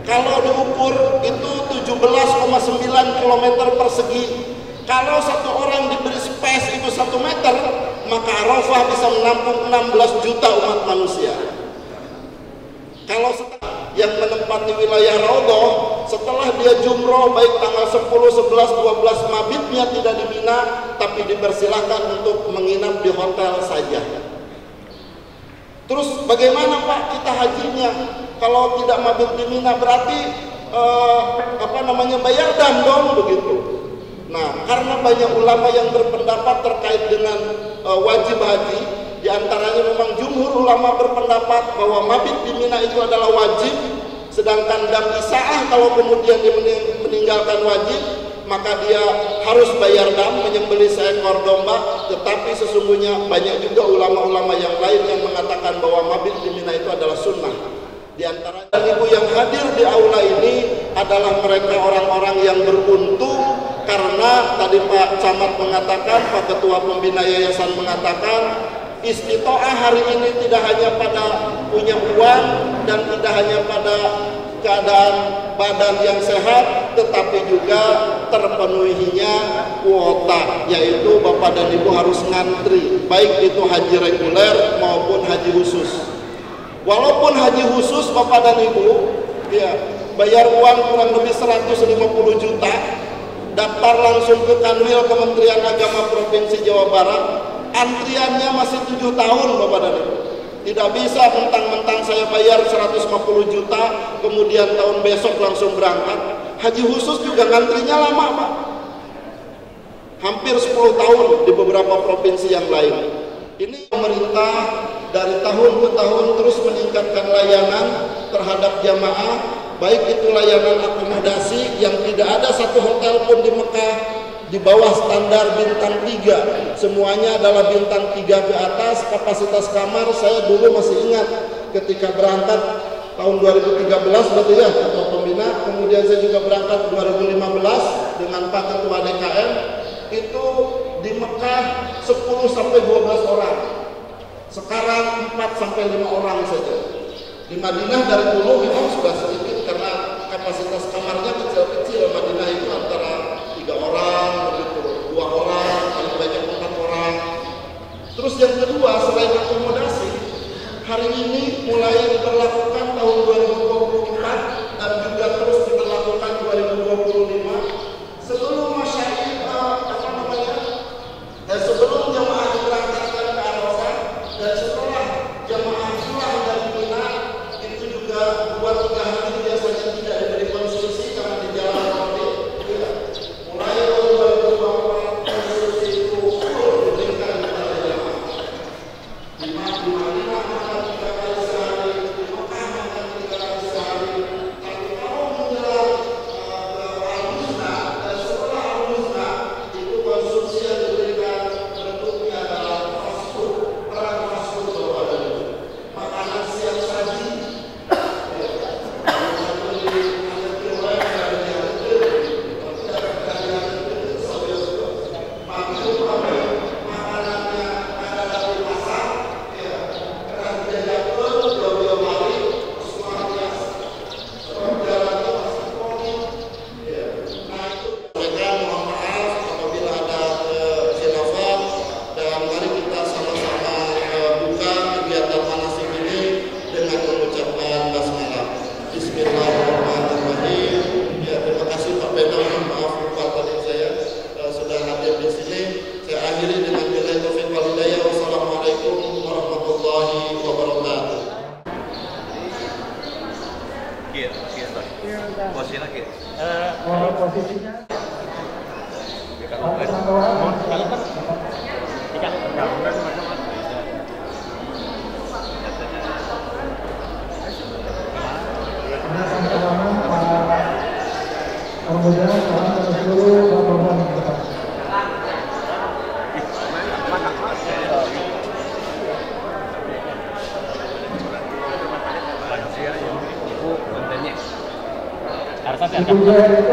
Kalau diukur itu 17,9 km persegi. Kalau satu orang diberi space itu 1 meter, maka Arafah bisa menampung 16 juta umat manusia. Kalau yang menempati wilayah Raudhah, setelah dia jumroh baik tanggal 10, 11, 12 mabitnya tidak di Mina, tapi dipersilahkan untuk menginap di hotel saja. Terus bagaimana Pak kita hajinya? Kalau tidak mabit di Mina berarti bayar dam dong begitu. Nah, karena banyak ulama yang berpendapat terkait dengan wajib haji, di antaranya memang jumhur ulama berpendapat bahwa mabit di Mina itu adalah wajib, sedangkan dam isaah kalau kemudian dia meninggalkan wajib, maka dia harus bayar dam, menyembelih seekor domba. Tetapi sesungguhnya banyak juga ulama-ulama yang lain yang mengatakan bahwa mabit di Mina itu adalah sunnah. Di antara ibu yang hadir di aula ini adalah mereka orang-orang yang beruntung, karena tadi Pak Camat mengatakan, Pak Ketua Pembina Yayasan mengatakan, istitoah hari ini tidak hanya pada punya uang dan tidak hanya pada keadaan badan yang sehat, tetapi juga terpenuhinya kuota, yaitu Bapak dan Ibu harus ngantri, baik itu haji reguler maupun haji khusus. Walaupun haji khusus Bapak dan Ibu ya bayar uang kurang lebih 150 juta, daftar langsung ke Kanwil Kementerian Agama Provinsi Jawa Barat, antriannya masih 7 tahun Bapak dan Ibu. Tidak bisa mentang-mentang saya bayar 150 juta kemudian tahun besok langsung berangkat. Haji khusus juga ngantrinya lama Pak, hampir 10 tahun di beberapa provinsi yang lain. Ini pemerintah dari tahun ke tahun terus meningkatkan layanan terhadap jamaah, baik itu layanan akomodasi yang tidak ada satu hotel pun di Mekah di bawah standar bintang 3, semuanya adalah bintang 3 ke atas. Kapasitas kamar saya dulu masih ingat ketika berangkat tahun 2013 berarti ya Ketua Pembina, kemudian saya juga berangkat 2015 dengan Pak Ketua DKM, itu di Mekah 10 sampai 12 orang. Sekarang 4 sampai 5 orang saja. Di Madinah dari dulu memang sudah sedikit karena kapasitas kamarnya kecil-kecil. Madinah itu antara 3 orang, begitu, 2 orang, paling banyak 4 orang. Terus yang kedua, selain akomodasi, hari ini mulai diberlakukan tahun 2024 dan juga terus diberlakukan 2025. Sebelum masyarakat sebelum jamaah diberangkatkan ke Arafah dan setelah jamaah pulang dari Mina, itu juga 2-3 hari biasanya tidak diberi konsumsi karena di jalan roti. Mulai tahun 2024 konsumsi itu full diberikan kepada jamaah. Di Madinah makan 3 kali sehari, di Mekah makan 3 kali sehari. Tapi kalau menjelang ke Al-Musnah dan setelah Al-Musnah, itu konsumsi yang diberikan bentuknya adalah fast food, perang fast food Bapak dan Ibu. Makanan siap saji, makanannya ada di pasar, karena tidak jatuh, jauh-jauh hari, semua biasa. Jalannya masih COVID. Nah itu mereka mohon maaf apabila ada khilafat, dan mari kita sama-sama buka kegiatan manasik ini dengan mengucapkan basmalah. Bismillahirrahmanirrahim. Ya, terima kasih Pak Beno, maaf lupa tadi saya sudah hadir di sini. Saya akhiri dengan billahi taufiq wal hidayah. Wassalamualaikum warahmatullahi wabarakatuh. Posisinya posisinya kemudian salam kepada seluruh rombongan kita. Ibu saya itu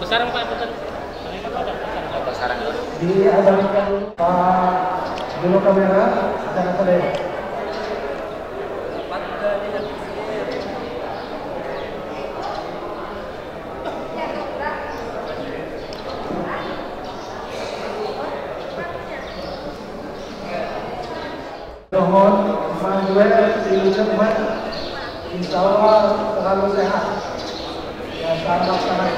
sarang Pak, diabadikan Pak dulu kamera jangan selesai. Mohon Manuel Silverman, insya Allah selalu sehat. Ya, sangat sehat.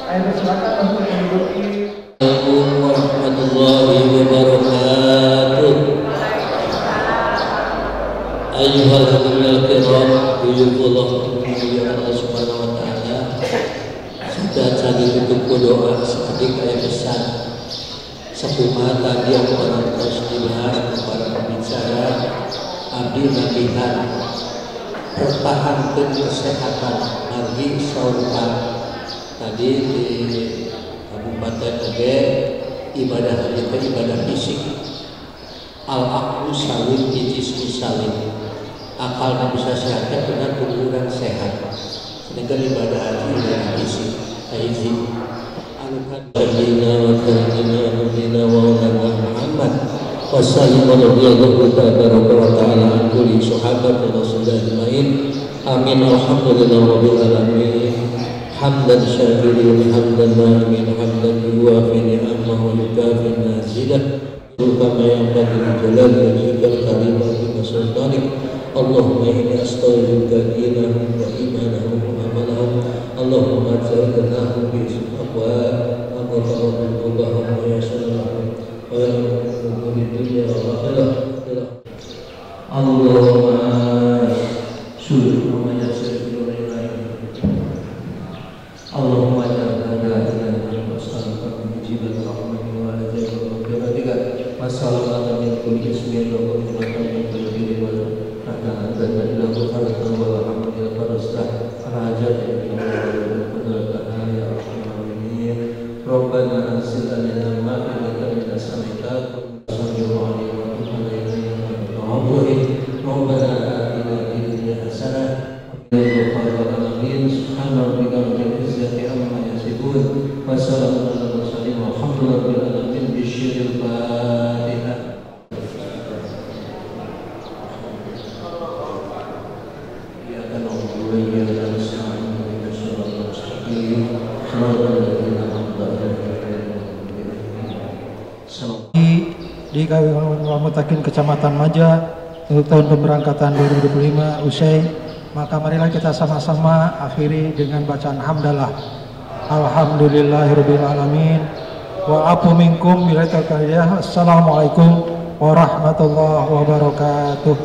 Ayo silakan untuk menduduki. Assalamualaikum warahmatullahi wabarakatuh. Ayyuhal hadirin kiram, biyullah Allah Subhanahu wa taala. Sudah tadi tutup doa seperti kayak pesan. Sepuluh tadi yang para muslimat, para pembicara, abdi nabihan pertahankan kesehatan lagi saurkan tadi di Kabupaten Oge ibadah kita ibadah fisik al-aqlu salim ijismu salim akal bisa sehat dengan tubuh dan sehat sedangkan ibadah hati ibadah fisik izin anukan bina wa karimina nabina wa ulama Muhammad wassalamu warahmatullahi wabarakatuh kulli sahabat rasulullah ajmain amin alhamdulillah rabbil alamin hamdan syakirin hamdan na'imin hamdan yuwafi ni'amah wa yukafi nazidah kama yanbaghi li jalali wajhikal karim wa bi sultanik Allahumma inni astaghfiruka dinahum wa imanahum wa amalahum Allahumma ja'alnahum bi suqwa wa qawlahum wa yasallahu wa yasallahu bi dunya wa akhirah Allahumma syukur wa yasallahu Allahumma ja'alna ilaha wassalatu mujibat rahmatika wa ajratika wassalatu min kulli ismin wa rahmatan min kulli wa ana adzana ila khalaqan wa rahmatan faraslah hajat ya rahman rabbana anzil alaina ma'idatan min as-samaa'i sallallahu alaihi wa sallam rabbana atina fid dunya hasanah wa fil akhirati subhana rabbika rabbil izzati amma yasifun wa salamun alal mursalin walhamdulillahi rabbil alamin bisyiril fatihah. Ya kana wa ya nasta'in min syarril mustaqim di Kabupaten Mutakin Kecamatan Maja untuk tahun pemberangkatan 2025 usai, maka marilah kita sama-sama akhiri dengan bacaan hamdalah. Alhamdulillahirabbil alamin wa afu minkum bila taqayyah. Assalamualaikum warahmatullahi wabarakatuh.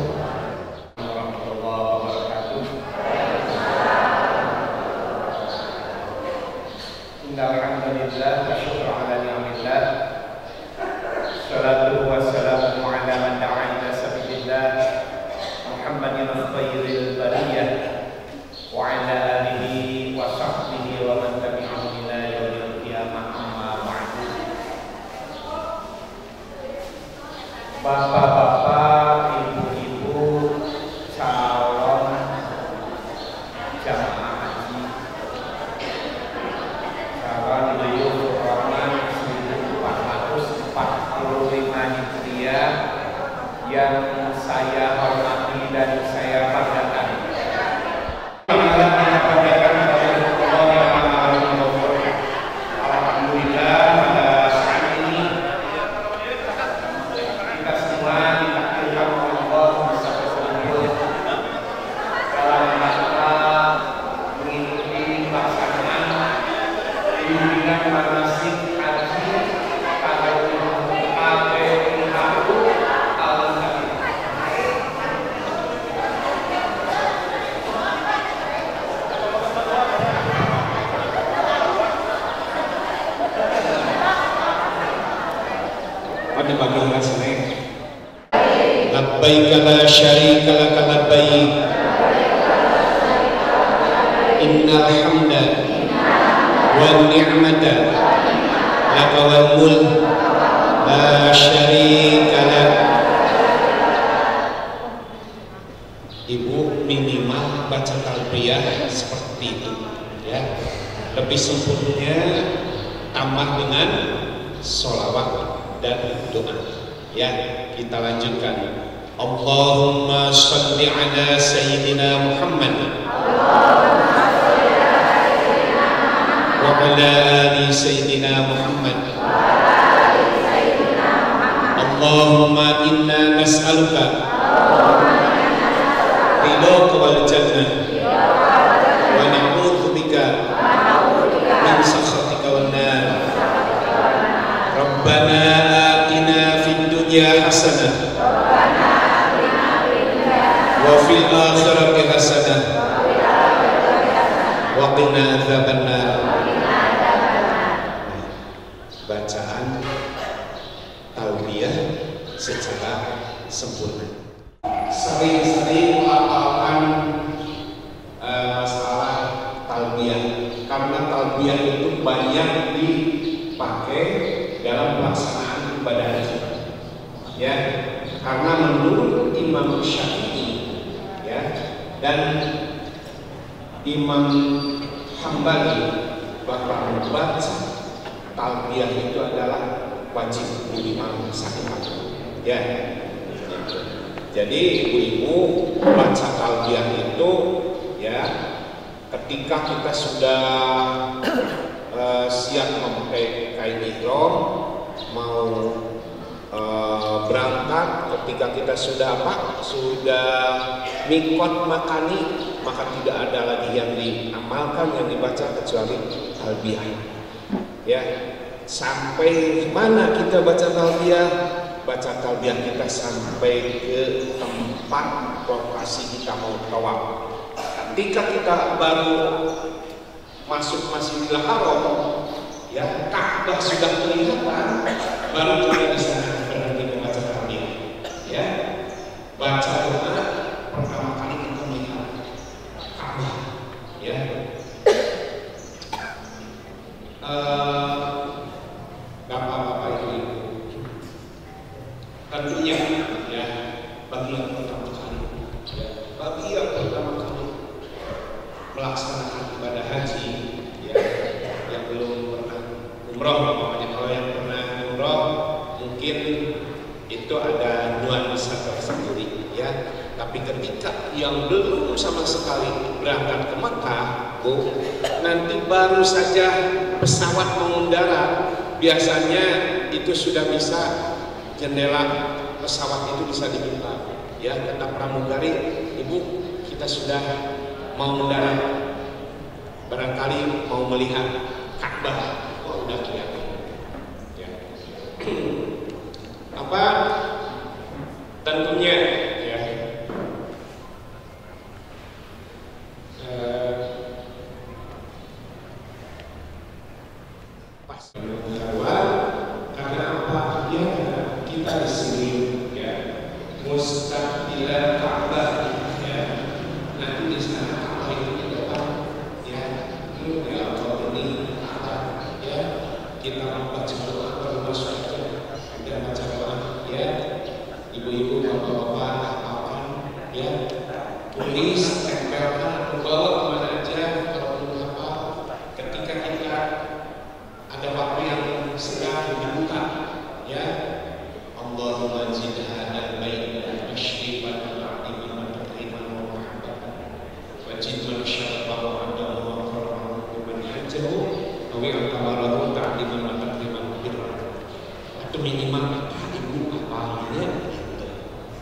Alhamdulillah wa syukur ala ni'amillah. Salatu wassalamu ala man da'a ila sabilillah Muhammadin khairil bariyah wa ala alihi wa sahbihi wa man tabi'ahum ila yaumil qiyamah amma ba'du. Bapak-bapak, ibu-ibu, calon jamaah haji, calon beliau Rahman 1445 Hijriah yang saya hormati dan saya banggakan. Alhamdulillah pada saat ini kita semua ditakdirkan oleh Allah bisa berkumpul dalam rangka mengikuti pelaksanaan bimbingan manasik haji pada APIHU Al-Karim. Pada bagian rasanya labbaik la syarika laka labbaik innal hamda wan ni'mata laka wal mulk la syarika lak. Ibu minimal baca talbiyah seperti itu ya. Lebih sempurna tambah dengan sholawat dan doa ya. Kita lanjutkan. Allahumma shalli ala sayyidina Muhammad wa ala ali sayyidina Muhammad. Allahumma inna nas'aluka ridhaka wal jannah wa na'udzubika min sakhatika hasanah wa fil akhirati hasanah wa qina adzabannar. Bacaan talbiyah secara sempurna. Sering-sering melafalkan masalah talbiyah, karena talbiyah itu banyak dipakai dalam pelaksanaan ibadah haji. Ya, karena menurut Imam Syafi'i ya dan Imam Hambali bahwa membaca talbiyah itu adalah wajib minimal satu. Ya. Jadi ibu-ibu baca talbiyah itu ya ketika kita sudah siap memakai kain ihram mau berangkat, ketika kita sudah sudah mikot makani, maka tidak ada lagi yang diamalkan, yang dibaca kecuali talbiyah. Ya, sampai mana kita baca talbiyah? Baca talbiyah kita sampai ke tempat lokasi kita mau tawaf. Ketika kita baru masuk Masjidil Haram, ya Ka'bah sudah kelihatan, baru kita di sana berhenti membaca talbiyah. Ya, baca doa pertama kali kita melihat Ka'bah. Ya. Bapak-bapak ibu, tentunya ya bagi yang pertama kali, melaksanakan ibadah haji, ya yang belum pernah umroh, namanya kalau yang pernah umroh mungkin itu ada nuansa tersendiri, ya. Tapi ketika yang belum sama sekali berangkat ke Makkah, Bu, nanti baru saja pesawat mendarat, biasanya itu sudah bisa jendela pesawat itu bisa dibuka, ya. Kata pramugari, Ibu, kita sudah mau mendarat, barangkali mau melihat Ka'bah. Wah, udah kelihatan, ya. Apa tentunya ya pas kedua, karena apa ya kita di sini ya mustaqbilan Ka'bah, ya nanti di sana Ka'bah itu di depan, ya itu ya kalau ini ya kita membaca doa baru masuk aja, kita baca doa, ya ibu-ibu bapak-bapak apa-apa, ya tulis tempelkan atau bawa kemana aja kalau perlu apa, ketika kita ada waktu yang sedang dibuka, ya Allahumma zidha dan baik masyriban ta'diman wa takriman wa mahabbatan wa jidman syarabah wa adamu wa qaramahu wa man hajjahu wa wi'atamaradu ta'diman wa takriman wa birran. Itu minimal ibu apalnya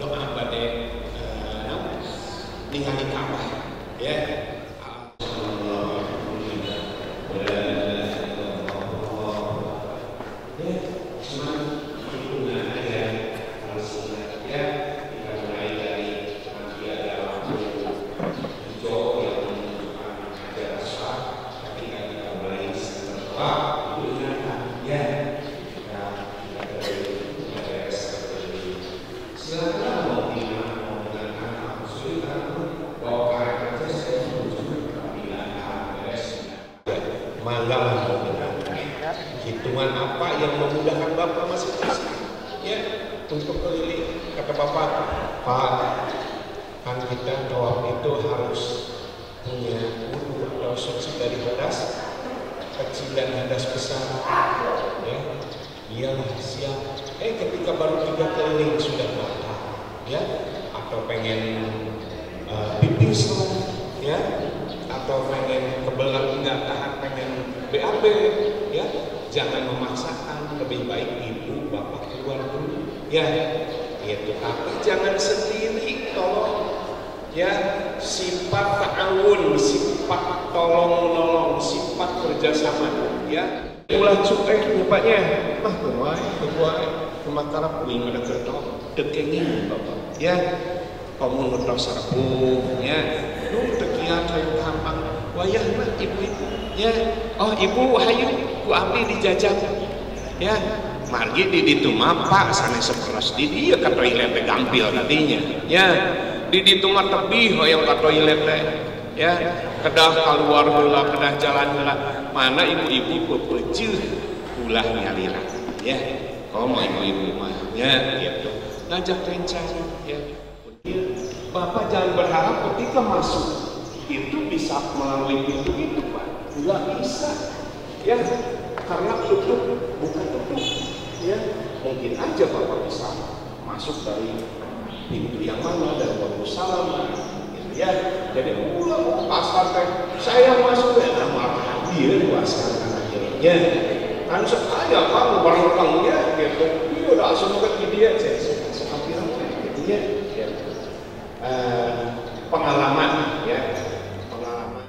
doa badai ningali Ka'bah, ya. Hitungan apa yang memudahkan Bapak masing-masing, ya, untuk keliling. Kata Bapak, Pak, kan kita tawaf itu harus punya wudu atau suci dari hadas kecil dan hadas besar, ya. Iyalah siap. Ketika baru 3 keliling sudah batal, ya, atau pengen pipis, ya, atau pengen kebelan nggak tahan, pengen BAB, ya. Jangan memaksakan, lebih baik ibu bapak keluar dulu, ya itu. Tapi jangan sendiri, tolong, ya. Sifat ta'awun, sifat tolong menolong, sifat kerjasama, ya. Ulah cuek nyepaknya, mah kemuai kemakara puing ada kertas. dekengin bapak ya komun tos serbu ya nu tekiat hayang gampang wayah mah ibu-ibu ya oh ibu hayu ku abdi dijajah ya margi di ditu mah pak sanes seperas di dieu ka toilet teh gampil tadinya ya di ditu mah tebih hoyong ka toilet teh ya kedah keluar heula kedah jalan heula mana ibu-ibu pepeuceuh ulah nyalira ya komo ibu-ibu mah ya gitu ngajak kencan ya bapak jangan berharap ketika masuk itu bisa melalui pintu itu pak nggak bisa ya karena tutup bukan tutup ya mungkin aja bapak bisa masuk dari pintu yang mana dari waktu salam gitu ya jadi pulang pasar teh saya masuk ya nama dia pasar akhirnya kan saya kamu bareng-barengnya gitu dia udah asal ke dia saya bilang gitu ya pengalaman ya pengalaman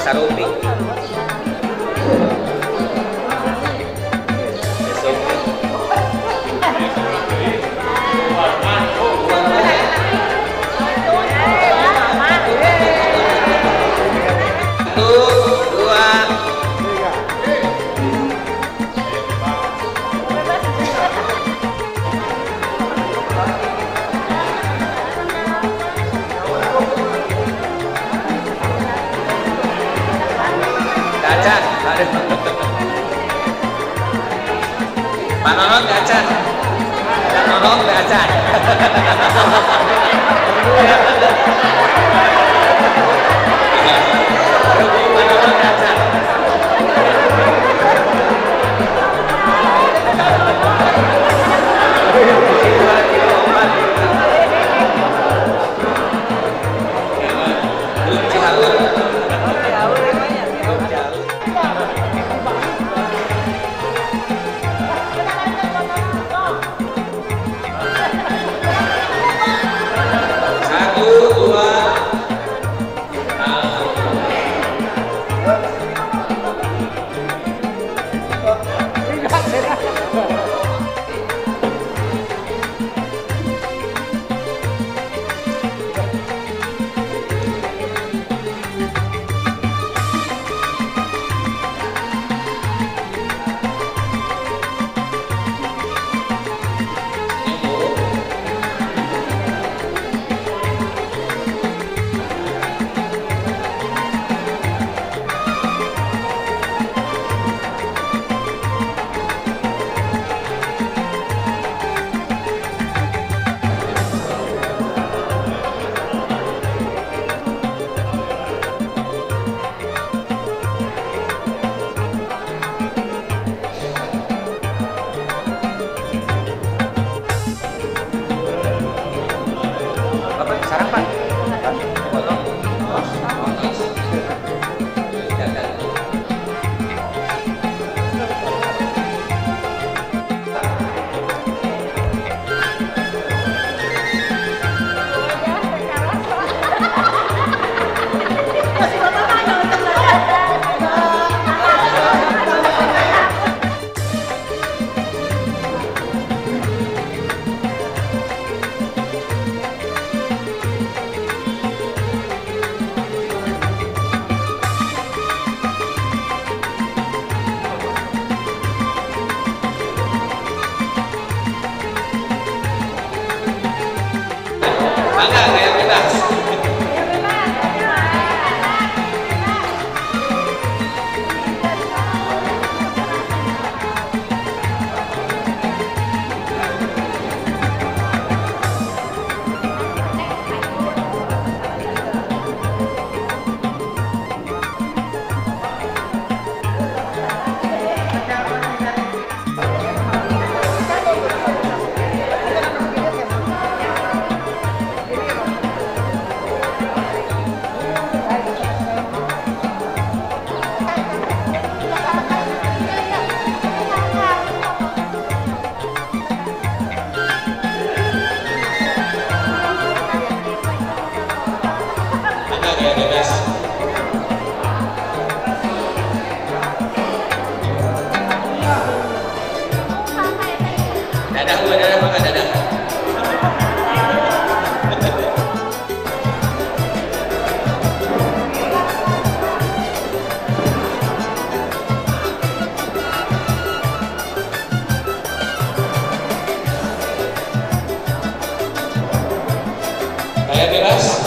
Sarupi. Pak Nono gacan. Pak Nono gacan. Satu, dua, Mangga kayak bebas. Dadah, dadah, mangga dadah. Kayak bebas.